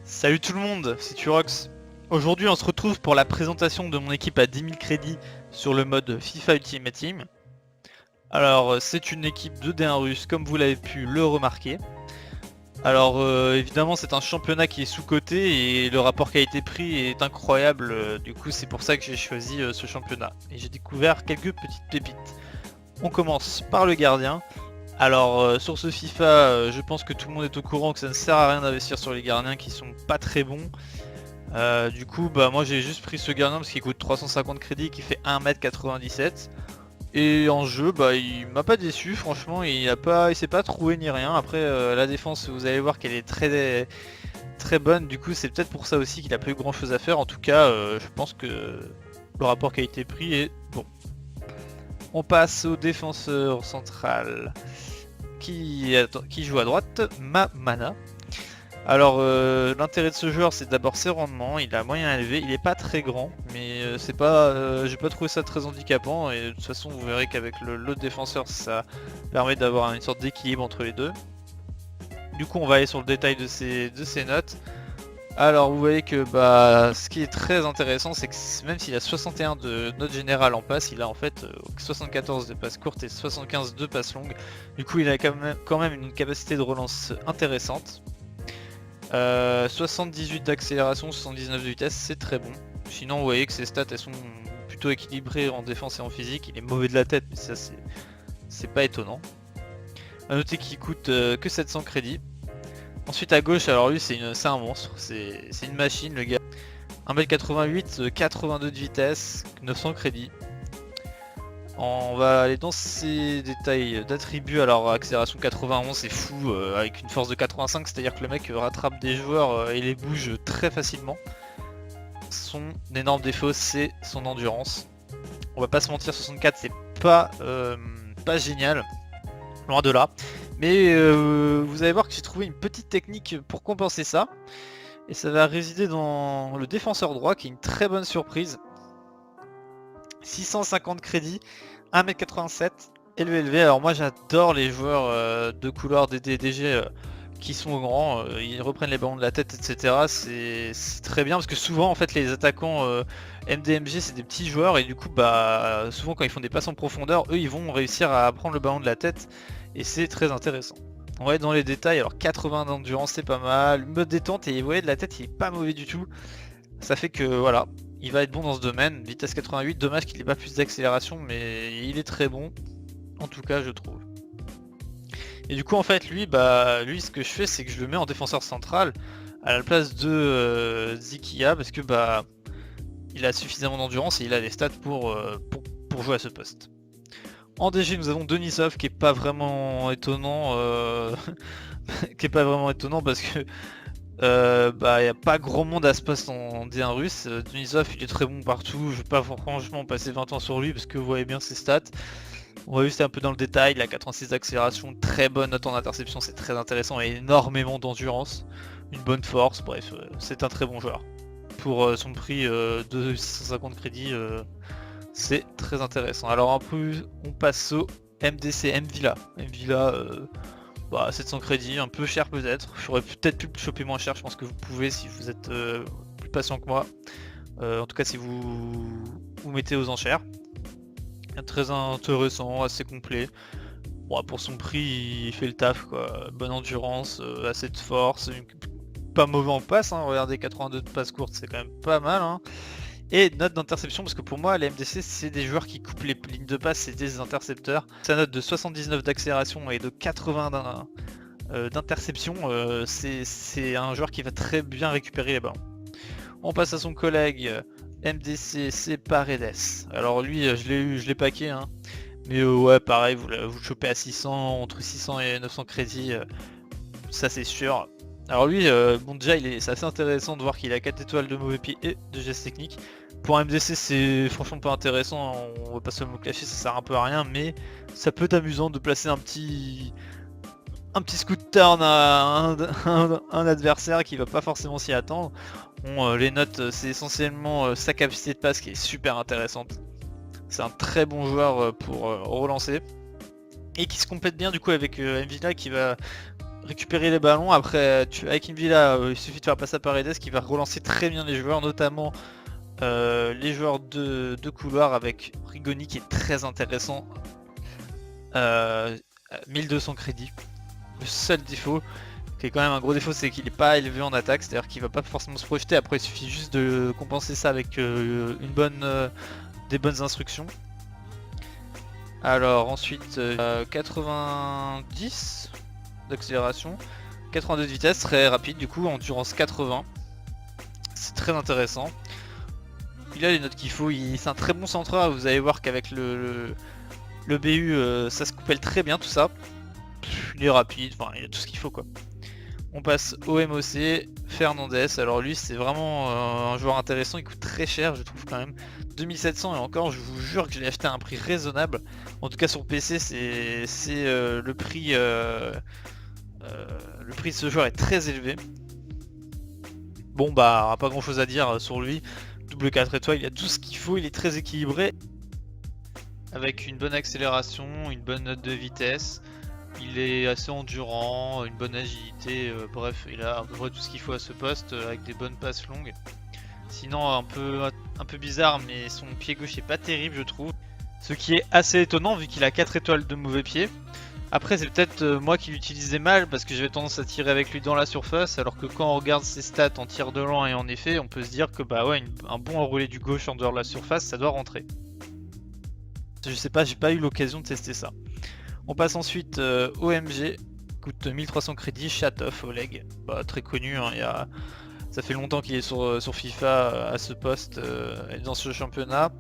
Salut tout le monde, c'est Turox. Aujourd'hui on se retrouve pour la présentation de mon équipe à 10 000 crédits sur le mode FIFA Ultimate Team. Alors c'est une équipe de D1 russe comme vous l'avez pu le remarquer. Alors évidemment c'est un championnat qui est sous-coté et le rapport qualité-prix est incroyable. Du coup c'est pour ça que j'ai choisi ce championnat. Et j'ai découvert quelques petites pépites. On commence par le gardien. Alors sur ce FIFA, je pense que tout le monde est au courant que ça ne sert à rien d'investir sur les gardiens qui sont pas très bons. Du coup bah moi j'ai juste pris ce gardien parce qu'il coûte 350 crédits, qui fait 1m97. Et en jeu bah il m'a pas déçu, franchement il s'est pas trouvé ni rien. Après la défense vous allez voir qu'elle est très bonne, du coup c'est peut-être pour ça aussi qu'il a pas eu grand chose à faire. En tout cas je pense que le rapport qualité-prix est bon. On passe au défenseur central qui joue à droite, Mana. Alors l'intérêt de ce joueur c'est d'abord ses rendements, il a moyen élevé, il est pas très grand, mais c'est pas, j'ai pas trouvé ça très handicapant, et de toute façon vous verrez qu'avec l'autre défenseur ça permet d'avoir une sorte d'équilibre entre les deux. Du coup on va aller sur le détail de ses notes. Alors vous voyez que bah ce qui est très intéressant c'est que même s'il a 61 de note générale en passe, il a en fait 74 de passes courtes et 75 de passes longues. Du coup il a quand même une capacité de relance intéressante. 78 d'accélération, 79 de vitesse, c'est très bon. Sinon vous voyez que ses stats elles sont plutôt équilibrées en défense et en physique. Il est mauvais de la tête mais ça c'est pas étonnant. A noter qu'il coûte que 700 crédits. Ensuite à gauche, alors lui c'est un monstre, c'est une machine le gars. 1m88, 82 de vitesse, 900 crédits. On va aller dans ces détails d'attributs. Alors accélération 91 c'est fou, avec une force de 85, c'est à dire que le mec rattrape des joueurs et les bouge très facilement. Son énorme défaut c'est son endurance. On va pas se mentir, 64 c'est pas génial, loin de là. Mais vous allez voir que j'ai trouvé une petite technique pour compenser ça. Et ça va résider dans le défenseur droit qui est une très bonne surprise. 650 crédits, 1m87, élevé. Alors moi j'adore les joueurs de couloir des DDG qui sont grands, ils reprennent les ballons de la tête, etc. C'est très bien parce que souvent en fait les attaquants MDMG c'est des petits joueurs et du coup bah souvent quand ils font des passes en profondeur, eux ils vont réussir à prendre le ballon de la tête et c'est très intéressant. On va être dans les détails. Alors 80 d'endurance c'est pas mal, mode détente, et vous voyez de la tête il est pas mauvais du tout. Ça fait que voilà, il va être bon dans ce domaine. Vitesse 88, dommage qu'il ait pas plus d'accélération mais il est très bon, en tout cas je trouve. Et du coup en fait lui ce que je fais c'est que je le mets en défenseur central à la place de Zikia, parce que bah il a suffisamment d'endurance et il a les stats pour jouer à ce poste. En DG nous avons Denisov qui est pas vraiment étonnant, parce que bah y a pas grand monde à ce poste en D1 russe. Denisov il est très bon partout, je vais pas franchement passer 20 ans sur lui parce que vous voyez bien ses stats. On va juste un peu dans le détail. Il a 86 d'accélération, très bonne note en interception, c'est très intéressant, et énormément d'endurance, une bonne force, bref, c'est un très bon joueur. Pour son prix de 650 crédits, c'est très intéressant. Alors en plus, on passe au MDC, Mvila. Mvila, bah 700 crédits, un peu cher peut-être. J'aurais peut-être pu le choper moins cher, je pense que vous pouvez si vous êtes plus patient que moi. En tout cas si vous mettez aux enchères. Très intéressant, assez complet. Bon, pour son prix, il fait le taf quoi. Bonne endurance, assez de force, pas mauvais en passe, hein. Regardez, 82 de passe courte, c'est quand même pas mal, hein. Et note d'interception, parce que pour moi, les MDC, c'est des joueurs qui coupent les lignes de passe, c'est des intercepteurs. Sa note de 79 d'accélération et de 80 d'interception, c'est un joueur qui va très bien récupérer les ballons. On passe à son collègue MDC, c'est Paredes. Alors lui je l'ai paqué, hein. Mais ouais pareil, vous le chopez à 600, entre 600 et 900 crédits, ça c'est sûr. Alors lui, bon déjà c'est assez intéressant de voir qu'il a 4 étoiles de mauvais pied et de geste technique. Pour un MDC c'est franchement pas intéressant, on va pas se le cacher, ça sert un peu à rien, mais ça peut être amusant de placer un petit scoot turn à un adversaire qui va pas forcément s'y attendre. Bon, les notes c'est essentiellement sa capacité de passe qui est super intéressante. C'est un très bon joueur pour relancer. et qui se complète bien du coup avec M'Vila qui va récupérer les ballons. Après, avec M'Vila, il suffit de faire passer à Paredes qui va relancer très bien les joueurs, notamment les joueurs de couloir avec Rigoni qui est très intéressant. 1200 crédits. Le seul défaut, qui est quand même un gros défaut, c'est qu'il n'est pas élevé en attaque, c'est-à-dire qu'il va pas forcément se projeter. Après, il suffit juste de compenser ça avec des bonnes instructions. Alors ensuite, 90 d'accélération, 82 de vitesse, très rapide du coup, endurance 80. C'est très intéressant. Il a les notes qu'il faut, c'est un très bon central. Vous allez voir qu'avec le BU, ça se coupelle très bien tout ça. Il est rapide, enfin il a tout ce qu'il faut quoi. On passe au MOC, Fernandez. Alors lui c'est vraiment un joueur intéressant, il coûte très cher je trouve quand même. 2700 et encore je vous jure que je l'ai acheté à un prix raisonnable. En tout cas sur PC c'est le prix de ce joueur est très élevé. Bon bah pas grand chose à dire sur lui. Double 4 étoiles, il a tout ce qu'il faut, il est très équilibré. Avec une bonne accélération, une bonne note de vitesse. Il est assez endurant, une bonne agilité, bref, il a à peu près tout ce qu'il faut à ce poste, avec des bonnes passes longues. Sinon, un peu bizarre, mais son pied gauche est pas terrible, je trouve. Ce qui est assez étonnant, vu qu'il a 4 étoiles de mauvais pied. Après, c'est peut-être moi qui l'utilisais mal, parce que j'avais tendance à tirer avec lui dans la surface, alors que quand on regarde ses stats en tir de loin et en effet, on peut se dire que bah ouais, un bon enroulé du gauche en dehors de la surface, ça doit rentrer. Je sais pas, j'ai pas eu l'occasion de tester ça. On passe ensuite au MG, coûte 1300 crédits, Chatov Oleg, bah, très connu, hein, ça fait longtemps qu'il est sur FIFA à ce poste et dans ce championnat.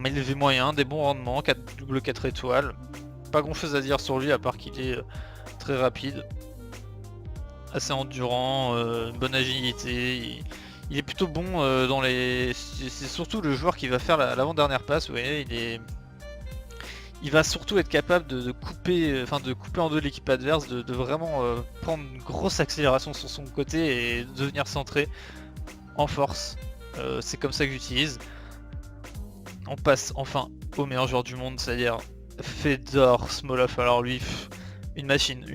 Élevé moyen, des bons rendements, double 4 étoiles. Pas grand chose à dire sur lui à part qu'il est très rapide, assez endurant, une bonne agilité. Il est plutôt bon dans les... C'est surtout le joueur qui va faire l'avant-dernière passe, vous voyez, il va surtout être capable de couper en deux l'équipe adverse, de vraiment prendre une grosse accélération sur son côté et de venir centrer en force. C'est comme ça que j'utilise. On passe enfin au meilleur joueur du monde, c'est-à-dire Fedor Smolov. Alors lui, une machine.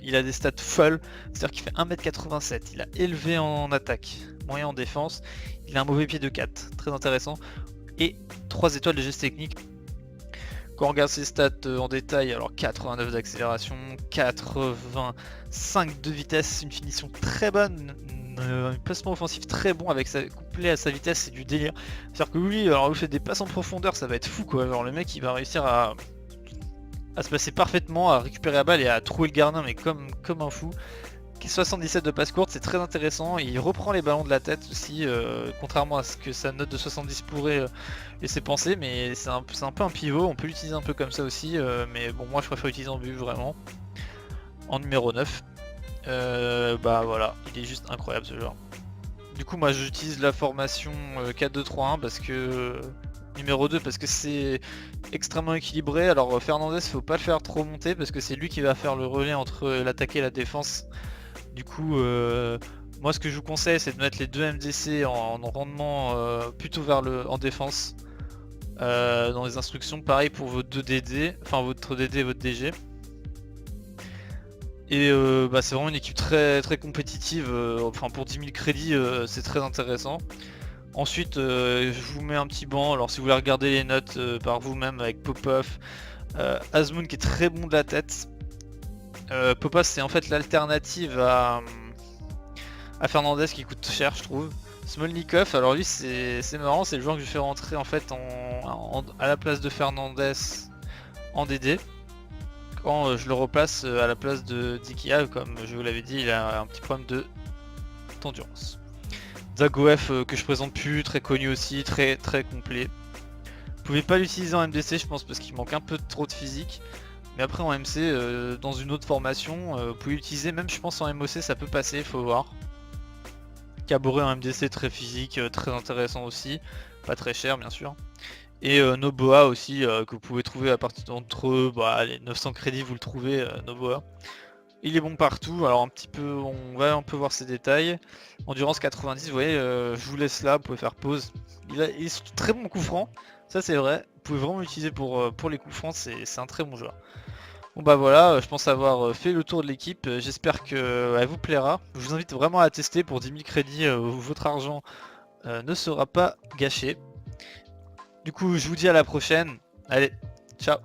Il a des stats folles, c'est-à-dire qu'il fait 1m87. Il a élevé en attaque, moyen en défense. Il a un mauvais pied de 4, très intéressant. Et 3 étoiles de geste technique. Quand on regarde ses stats en détail, alors 89 d'accélération, 85 de vitesse, une finition très bonne, un placement offensif très bon avec couplé à sa vitesse, c'est du délire. C'est-à-dire que lui, alors il fait des passes en profondeur, ça va être fou quoi. Alors le mec il va réussir à se placer parfaitement, à récupérer la balle et à trouver le gardien, mais comme un fou. 77 de passe courte, c'est très intéressant. Il reprend les ballons de la tête aussi, contrairement à ce que sa note de 70 pourrait laisser penser. Mais c'est un peu un pivot, on peut l'utiliser un peu comme ça aussi. Mais bon, moi je préfère l'utiliser en but vraiment. En numéro 9. Bah voilà, il est juste incroyable ce joueur. Du coup, moi j'utilise la formation 4-2-3-1 parce que. Numéro 2 parce que c'est extrêmement équilibré. Alors Fernandez, faut pas le faire trop monter parce que c'est lui qui va faire le relais entre l'attaque et la défense. Du coup, moi ce que je vous conseille c'est de mettre les deux MDC en rendement plutôt en défense dans les instructions. Pareil pour vos deux DD, enfin votre DD et votre DG. Et bah, c'est vraiment une équipe très compétitive, enfin pour 10 000 crédits c'est très intéressant. Ensuite je vous mets un petit banc, alors si vous voulez regarder les notes par vous-même avec Popov, Azmoun qui est très bon de la tête. Popov c'est en fait l'alternative à Fernandez qui coûte cher je trouve. Smolnikov, alors lui c'est marrant, c'est le joueur que je fais rentrer en fait à la place de Fernandez en DD. Quand je le replace à la place de Dikia, comme je vous l'avais dit, il a un petit problème d'endurance. Zagoev que je présente plus, très connu aussi, très complet. Vous pouvez pas l'utiliser en MDC je pense parce qu'il manque un peu trop de physique. Mais après en MC, dans une autre formation, vous pouvez l'utiliser, même je pense en MOC ça peut passer, faut voir. Caboret en MDC très physique, très intéressant aussi, pas très cher bien sûr. Et Noboa aussi, que vous pouvez trouver à partir d'entre les 900 crédits, vous le trouvez, Noboa. Il est bon partout, alors on va un peu voir ses détails. Endurance 90, vous voyez, je vous laisse là, vous pouvez faire pause. Il est surtout très bon coup franc, ça c'est vrai. Vous pouvez vraiment l'utiliser pour les coups francs, c'est un très bon joueur. Bon bah voilà, je pense avoir fait le tour de l'équipe, j'espère qu'elle vous plaira. Je vous invite vraiment à la tester pour 10 000 crédits, votre argent ne sera pas gâché. Du coup je vous dis à la prochaine, allez, ciao.